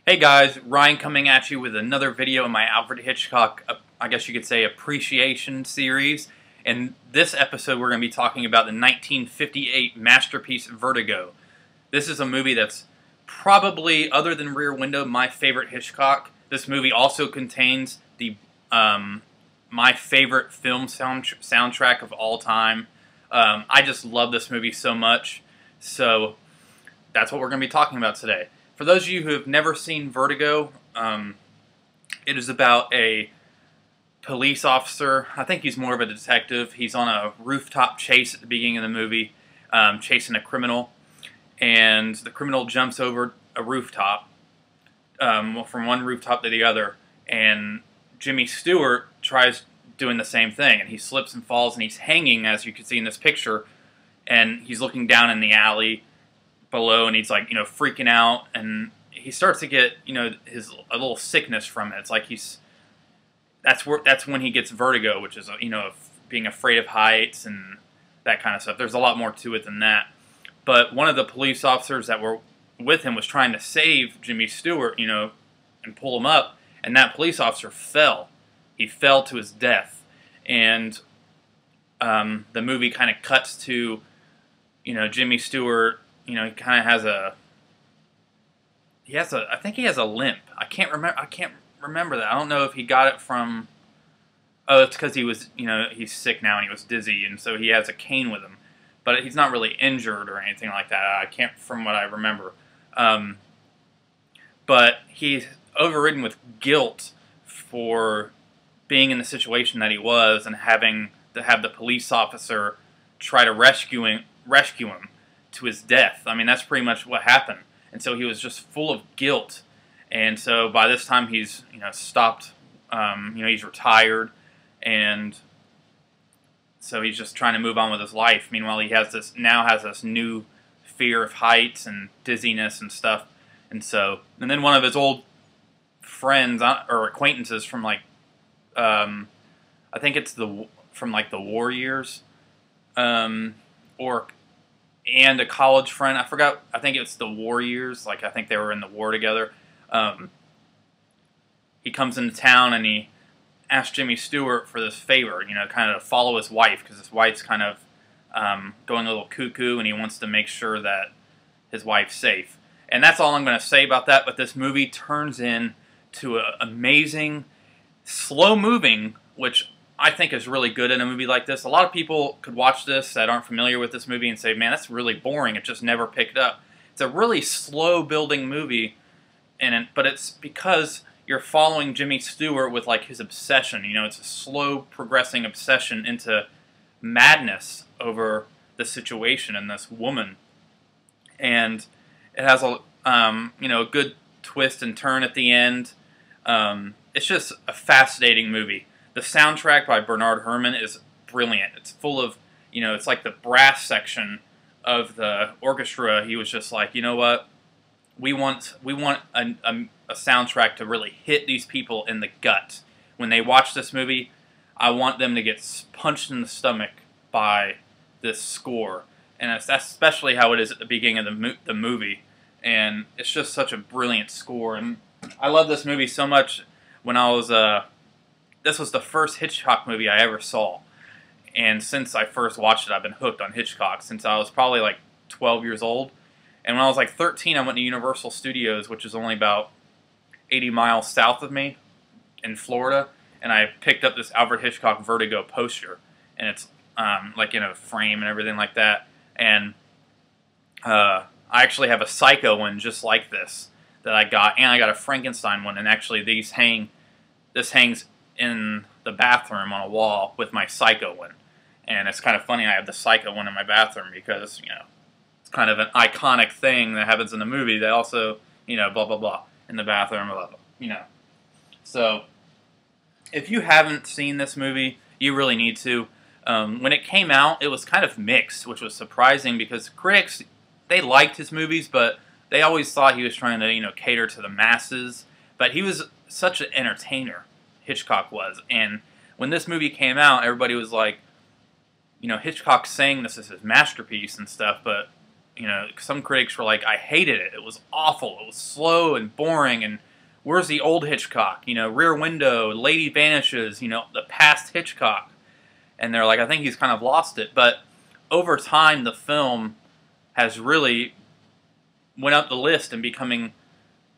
Hey guys, Ryan coming at you with another video in my Alfred Hitchcock, I guess you could say, appreciation series. In this episode, we're going to be talking about the 1958 masterpiece Vertigo. This is a movie that's probably, other than Rear Window, my favorite Hitchcock. This movie also contains the my favorite film soundtrack of all time. I just love this movie so much, so that's what we're going to be talking about today. For those of you who have never seen Vertigo, it is about a police officer. I think he's more of a detective. He's on a rooftop chase at the beginning of the movie, chasing a criminal, and the criminal jumps over a rooftop, from one rooftop to the other, and Jimmy Stewart tries doing the same thing, and he slips and falls, and he's hanging, as you can see in this picture, and he's looking down in the alley below, and he's like, freaking out, and he starts to get, a little sickness from it. It's like that's when he gets vertigo, which is, being afraid of heights and that kind of stuff. There's a lot more to it than that. But one of the police officers that were with him was trying to save Jimmy Stewart, and pull him up, and that police officer fell. He fell to his death, and the movie kind of cuts to, Jimmy Stewart. He kind of has I think he has a limp. I can't remember that. I don't know if he got it from, it's because he was, he's sick now and he was dizzy, and so he has a cane with him. But he's not really injured or anything like that. I can't, from what I remember. But he's overridden with guilt for being in the situation that he was and having to have the police officer try to rescue him to his death. I mean, that's pretty much what happened. And so he was just full of guilt. And so by this time he's, stopped, he's retired, and so he's just trying to move on with his life. Meanwhile, he has this new fear of heights and dizziness and stuff. And then one of his old friends or acquaintances from I think it's from the war years, and a college friend. I forgot. I think it's the war years. I think they were in the war together. He comes into town and he asks Jimmy Stewart for this favor, kind of to follow his wife, because his wife's kind of going a little cuckoo, and he wants to make sure that his wife's safe. And that's all I'm going to say about that. But this movie turns into an amazing, slow-moving, which I think is really good in a movie like this. A lot of people could watch this that aren't familiar with this movie and say, man, that's really boring. It just never picked up. It's a really slow-building movie, but it's because you're following Jimmy Stewart with his obsession. It's a slow progressing obsession into madness over the situation and this woman. And it has a good twist and turn at the end. It's just a fascinating movie. The soundtrack by Bernard Herrmann is brilliant. It's full of, it's like the brass section of the orchestra. He was just like, you know what? We want a soundtrack to really hit these people in the gut. When they watch this movie, I want them to get punched in the stomach by this score. And that's especially how it is at the beginning of the movie. And it's just such a brilliant score. And I love this movie so much. When I was, this was the first Hitchcock movie I ever saw. And since I first watched it, I've been hooked on Hitchcock since I was probably 12 years old. And when I was 13, I went to Universal Studios, which is only about 80 miles south of me in Florida. And I picked up this Alfred Hitchcock Vertigo poster. And it's in a frame and everything like that. And I actually have a Psycho one just like this that I got. And I got a Frankenstein one. And actually this hangs in the bathroom on a wall with my Psycho one. And it's kind of funny I have the Psycho one in my bathroom because, it's kind of an iconic thing that happens in the movie. They also, blah, blah, blah, in the bathroom, blah, blah, So, if you haven't seen this movie, you really need to. When it came out, it was kind of mixed, which was surprising because critics, they liked his movies, but they always thought he was trying to, cater to the masses. But he was such an entertainer, Hitchcock was. And when this movie came out, everybody was like, Hitchcock's saying this is his masterpiece and stuff, but You know, some critics were like, I hated it. It was awful. It was slow and boring. And where's the old Hitchcock? You know, Rear Window, Lady Vanishes, you know, the past Hitchcock. And they're like, I think he's kind of lost it. But over time, the film has really went up the list and becoming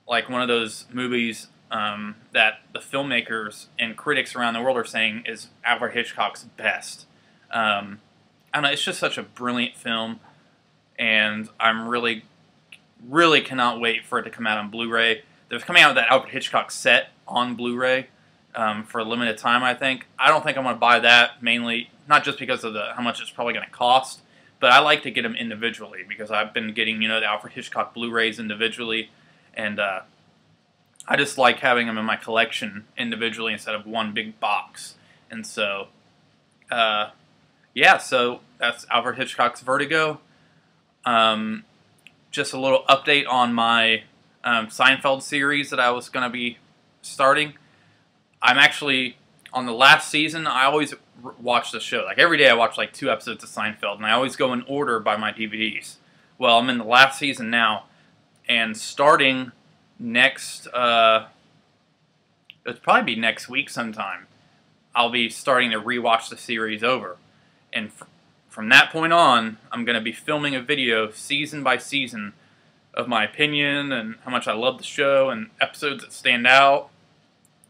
like one of those movies that the filmmakers and critics around the world are saying is Alfred Hitchcock's best. I don't know, it's just such a brilliant film, and I'm really cannot wait for it to come out on Blu-ray. They're coming out with that Alfred Hitchcock set on Blu-ray for a limited time, I think. I don't think I'm going to buy that, mainly, not just because of how much it's probably going to cost, but I like to get them individually, because I've been getting, you know, the Alfred Hitchcock Blu-rays individually, and I just like having them in my collection individually instead of one big box. And so, yeah, so that's Alfred Hitchcock's Vertigo. Just a little update on my Seinfeld series that I was going to be starting. I'm actually, on the last season, I always watch the show. Like, every day I watch like 2 episodes of Seinfeld, and I always go in order by my DVDs. Well, I'm in the last season now, and starting next, it'll probably be next week sometime, I'll be starting to rewatch the series over. And from that point on, I'm going to be filming a video season by season of my opinion and how much I love the show and episodes that stand out.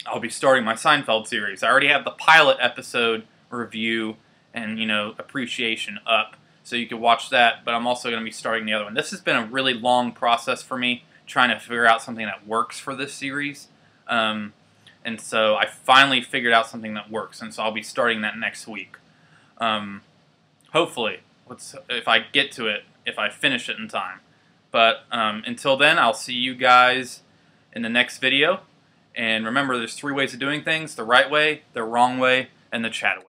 I'll be starting my Seinfeld series. I already have the pilot episode review and, you know, appreciation up, so you can watch that, but I'm also going to be starting the other one. This has been a really long process for me, trying to figure out something that works for this series. And so I finally figured out something that works, and so I'll be starting that next week. Hopefully, if I get to it, if I finish it in time. But until then, I'll see you guys in the next video. And remember, there's 3 ways of doing things: the right way, the wrong way, and the chat way.